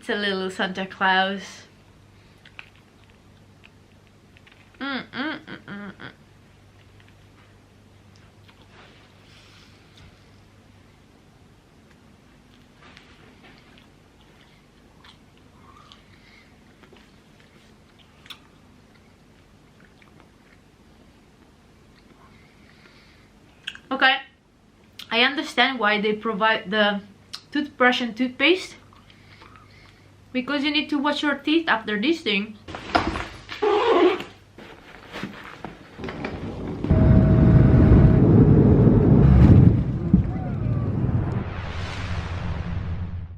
It's a little Santa Claus. Okay, I understand why they provide the toothbrush and toothpaste, because you need to wash your teeth after this thing.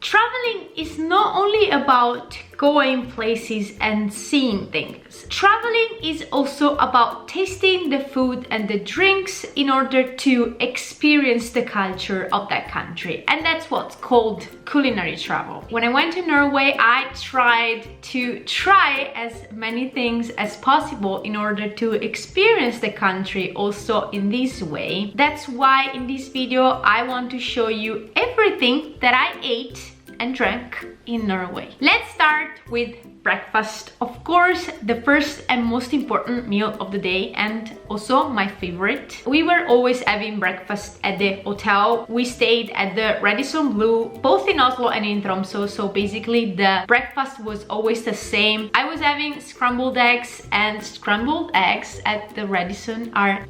Traveling is not only about going places and seeing things. Traveling is also about tasting the food and the drinks in order to experience the culture of that country. And that's what's called culinary travel. When I went to Norway, I tried to try as many things as possible in order to experience the country also in this way. That's why in this video I want to show you everything that I ate and drank in Norway. Let's start with breakfast. Of course, the first and most important meal of the day, and also my favorite. We were always having breakfast at the hotel. We stayed at the Radisson Blu, both in Oslo and in Tromsø, so basically the breakfast was always the same. I was having scrambled eggs, and scrambled eggs at the Radisson are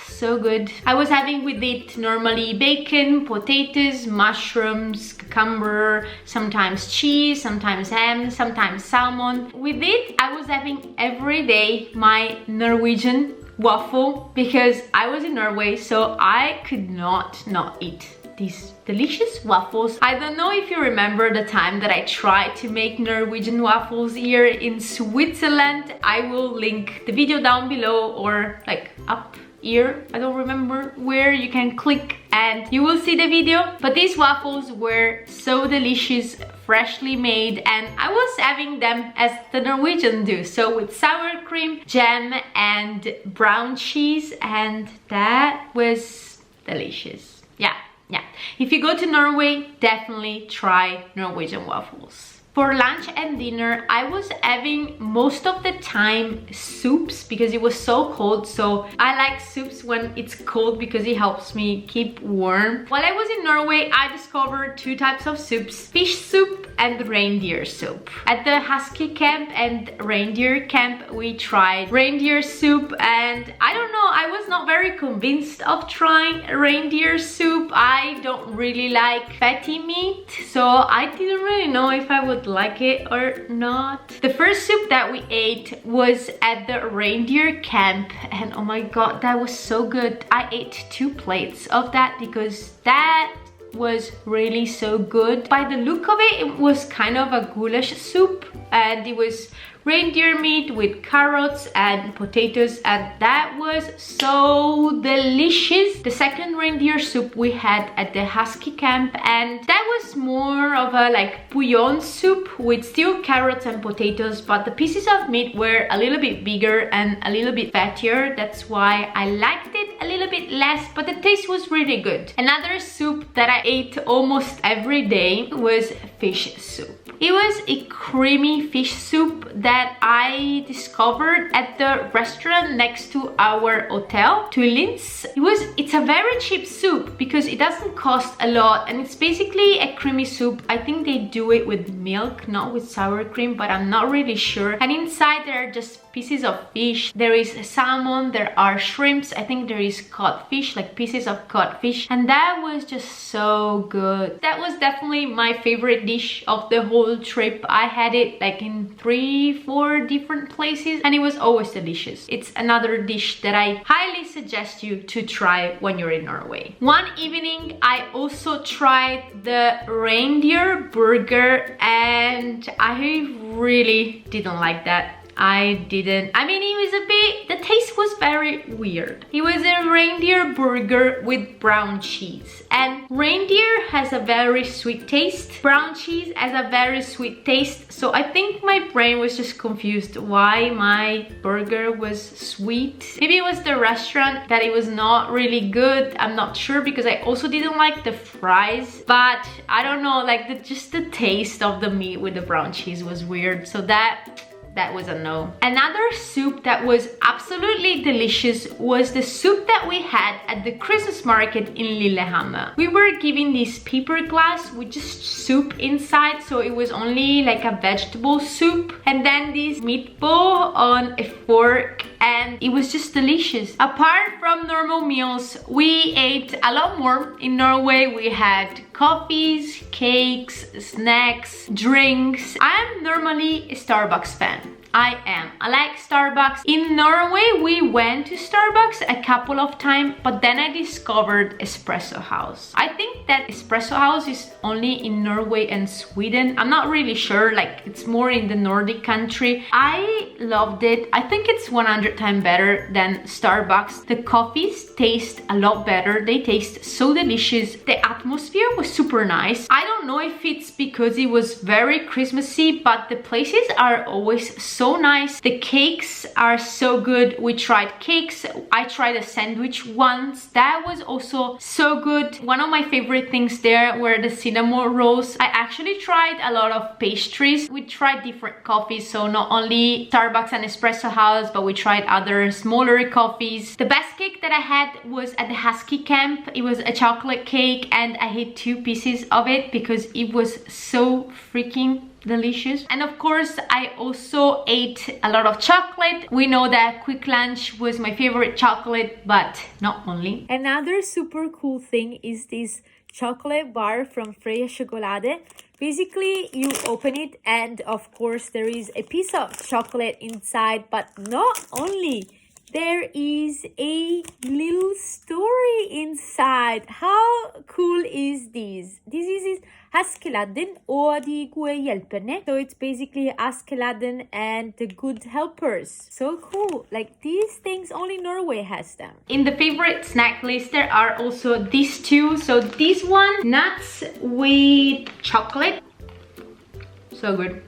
so good. I was having with it normally bacon, potatoes, mushrooms, cucumber, sometimes cheese, sometimes ham, sometimes salmon. With it, I was having every day my Norwegian waffle because I was in Norway, so I could not eat these delicious waffles. I don't know if you remember the time that I tried to make Norwegian waffles here in Switzerland. I will link the video down below or like up here, I don't remember where, you can click and you will see the video. But these waffles were so delicious, freshly made, and I was having them as the Norwegians do, so with sour cream, jam and brown cheese, and that was delicious. Yeah. If you go to Norway, definitely try Norwegian waffles. For lunch and dinner, I was having most of the time soups because it was so cold. So I like soups when it's cold because it helps me keep warm. While I was in Norway, I discovered two types of soups: fish soup and reindeer soup. At the husky camp and reindeer camp, we tried reindeer soup, and I don't know, I was not very convinced of trying reindeer soup. I don't really like fatty meat, so I didn't really know if I would like it or not. The first soup that we ate was at the reindeer camp, and oh my god, that was so good. I ate 2 plates of that because that was really so good. By the look of it, it was kind of a goulash soup, and it was reindeer meat with carrots and potatoes, and that was so delicious. The second reindeer soup we had at the husky camp, and that was more of a like bouillon soup with still carrots and potatoes, but the pieces of meat were a little bit bigger and a little bit fattier. That's why I liked it a little bit less, but the taste was really good. Another soup that I ate almost every day was fish soup. It was a creamy fish soup that I discovered at the restaurant next to our hotel, Tullins. It's a very cheap soup because it doesn't cost a lot, and it's basically a creamy soup. I think they do it with milk, not with sour cream, but I'm not really sure. And inside there are just pieces of fish. There is salmon, there are shrimps, I think there is codfish, like pieces of codfish, and that was just so good. That was definitely my favorite dish of the whole trip. I had it like in 3-4 different places, and it was always delicious. It's another dish that I highly suggest you to try when you're in Norway. One evening I also tried the Reindeer Burger, and I really didn't like that. I mean, it was a bit, the taste was very weird. It was a reindeer burger with brown cheese, and reindeer has a very sweet taste. Brown cheese has a very sweet taste, so I think my brain was just confused why my burger was sweet. Maybe it was the restaurant that it was not really good. I'm not sure, because I also didn't like the fries, but I don't know, like just the taste of the meat with the brown cheese was weird, so that was a no. Another soup that was absolutely delicious was the soup that we had at the Christmas market in Lillehammer. We were given this paper glass with just soup inside, so it was only like a vegetable soup, and then this meatball on a fork, and it was just delicious. Apart from normal meals, we ate a lot more. In Norway, we had coffees, cakes, snacks, drinks. I am normally a Starbucks fan. I like Starbucks. In Norway, we went to Starbucks a couple of times, but then I discovered Espresso House. I think that Espresso House is only in Norway and Sweden. I'm not really sure, like it's more in the Nordic country. I loved it. I think it's 100 times better than Starbucks. The coffees taste a lot better. They taste so delicious. The atmosphere was super nice. I don't know if it's because it was very Christmassy, but the places are always so nice. The cakes are so good. We tried cakes. I tried a sandwich once. That was also so good. One of my favorite things there were the cinnamon rolls. I actually tried a lot of pastries. We tried different coffees, so not only Starbucks and Espresso House, but we tried other smaller coffees. The best cake that I had was at the Husky camp. It was a chocolate cake, and I ate 2 pieces of it because it was so freaking delicious. And of course, I also ate a lot of chocolate. We know that quick lunch was my favorite chocolate, but not only. Another super cool thing is this chocolate bar from Freya Chocolade. Basically, you open it, and of course there is a piece of chocolate inside, but not only, there is a little story inside. How cool is this? This is Askeladden og de gode hjelperne. So it's basically Askeladden and the good helpers. So cool. Like, these things, only Norway has them. In the favorite snack list, there are also these two. So this one, nuts with chocolate. So good.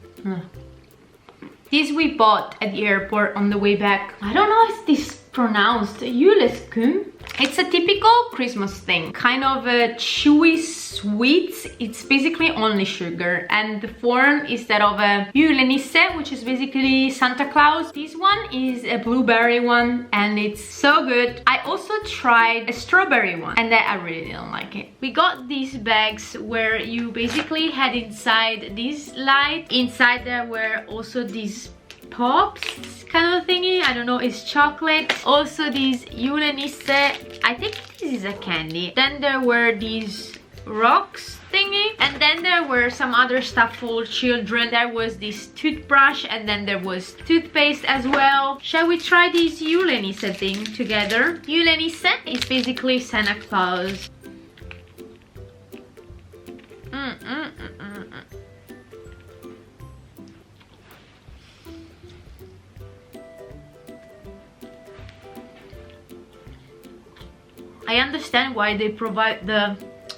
This we bought at the airport on the way back. I don't know if this is pronounced juleskum. It's a typical Christmas thing, kind of a chewy sweets. It's basically only sugar, and the form is that of a julenisse, which is basically Santa Claus. This one is a blueberry one, and it's so good. I also tried a strawberry one, and that I really didn't like it. We got these bags where you basically had inside this light. Inside there were also these pops kind of thingy. I don't know, it's chocolate. Also these julenisse. I think this is a candy. Then there were these rocks thingy, and then there were some other stuff for children. There was this toothbrush, and then there was toothpaste as well. Shall we try this julenisse thing together? Julenisse is basically Santa Claus. I understand why they provide the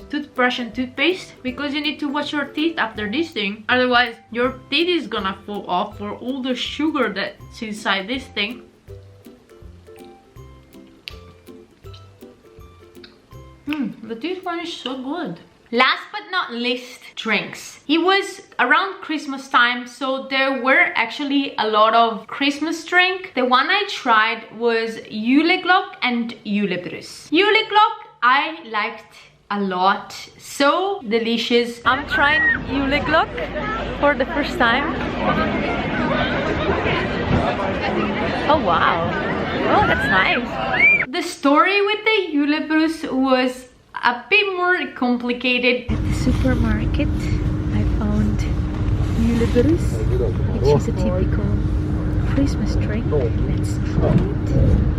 toothbrush and toothpaste, because you need to wash your teeth after this thing, otherwise your teeth is gonna fall off for all the sugar that's inside this thing. But this one is so good. Last but not least, drinks. It was around Christmas time, so there were actually a lot of Christmas drink. The one I tried was julegløgg and julebrus. Julegløgg I liked a lot, so delicious. I'm trying julegløgg for the first time. Oh wow, oh that's nice. The story with the julebrus was a bit more complicated. At the supermarket, I found julebrus, which is a typical Christmas drink. Let's try it.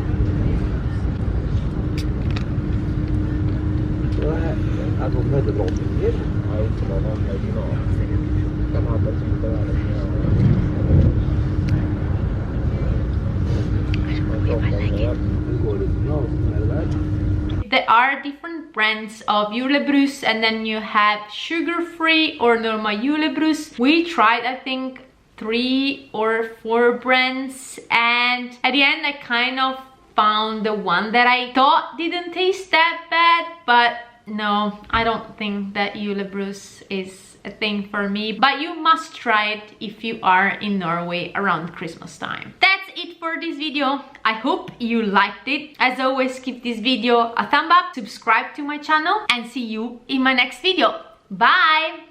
are different brands of julebrus, and then you have sugar-free or normal julebrus. We tried, I think, 3 or 4 brands, and at the end I kind of found the one that I thought didn't taste that bad, but no, I don't think that julebrus is a thing for me, but you must try it if you are in Norway around Christmas time. That's it for this video. I hope you liked it. As always, give this video a thumb up, subscribe to my channel, and see you in my next video. Bye!